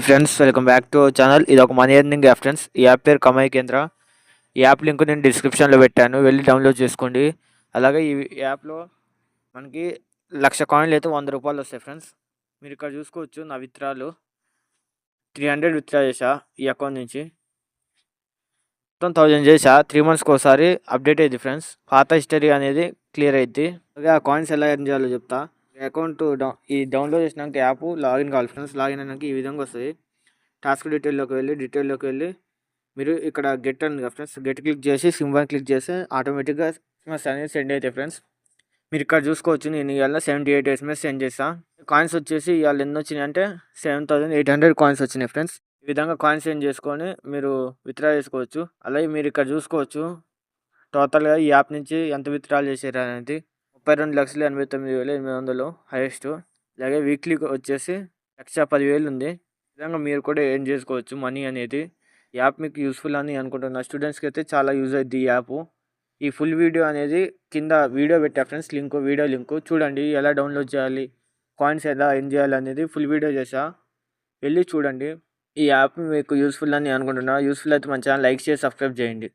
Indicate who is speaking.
Speaker 1: Friends, welcome back to our channel. ఇది ఒక money earning app friends. ఈ app పేరు కమాయి కేంద్ర. ఈ యాప్ లింక్ నేను డిస్క్రిప్షన్లో పెట్టాను, వెళ్ళి డౌన్లోడ్ చేసుకోండి. అలాగే ఈ యాప్లో మనకి 1,00,000 కాయిన్లు అయితే ₹100 వస్తాయి ఫ్రెండ్స్. మీరు ఇక్కడ చూసుకోవచ్చు. నా విత్డ్రాలు 300 విత్డ్రా చేశా ఈ అకౌంట్ నుంచి. మొత్తం 1000 చేశా. 3 మంత్స్కి ఒకసారి అప్డేట్ అయ్యింది ఫ్రెండ్స్. పాత హిస్టరీ అనేది క్లియర్ అయింది. అలాగే ఆ కాయిన్స్ ఎలా ఎర్న్ చేయాలో చెప్తా. అకౌంట్ డౌన్లోడ్ చేసినాక యాప్ లాగిన్ కావాలి ఫ్రెండ్స్. లాగిన్ అయినాక ఈ విధంగా వస్తుంది. టాస్క్ డీటెయిల్లోకి వెళ్ళి మీరు ఇక్కడ గెట్ ఉంది కదా ఫ్రెండ్స్, గెట్ క్లిక్ చేసి సింబల్ క్లిక్ చేస్తే ఆటోమేటిక్గా ఎస్ఎంఎస్ అనేది సెండ్ అవుతాయి ఫ్రెండ్స్. మీరు ఇక్కడ చూసుకోవచ్చు. నేను ఇవాళ 78 ఎస్ఎంఎస్ సెండ్ చేస్తాను. కాయిన్స్ వచ్చేసి ఇవాళ ఎన్ని వచ్చినాయి అంటే 7,800 కాయిన్స్ వచ్చినాయి ఫ్రెండ్స్. ఈ విధంగా కాయిన్స్ సెండ్ చేసుకొని మీరు విత్డ్రా చేసుకోవచ్చు. అలాగే మీరు ఇక్కడ చూసుకోవచ్చు టోటల్గా ఈ యాప్ నుంచి ఎంత విత్డ్రాల్ చేశారు అనేది 32,89,800 హైయెస్ట్. అలాగే వీక్లీ వచ్చేసి 1,10,000 ఉంది. విధంగా మీరు కూడా ఎర్న్ చేసుకోవచ్చు మనీ అనేది. యాప్ మీకు యూస్ఫుల్ అని అనుకుంటున్నా. స్టూడెంట్స్కి అయితే చాలా యూజ్ అవుతుంది ఈ యాప్. ఈ ఫుల్ వీడియో అనేది కింద వీడియో పెట్టా ఫ్రెండ్స్, వీడియో లింక్ చూడండి. ఎలా డౌన్లోడ్ చేయాలి, కాయిన్స్ ఎలా ఎర్న్ చేయాలి అనేది ఫుల్ వీడియో చేశా, వెళ్ళి చూడండి. ఈ యాప్ మీకు యూస్ఫుల్ అని అనుకుంటున్నా. యూస్ఫుల్ అయితే మన ఛానల్ లైక్ చేసి సబ్స్క్రైబ్ చేయండి.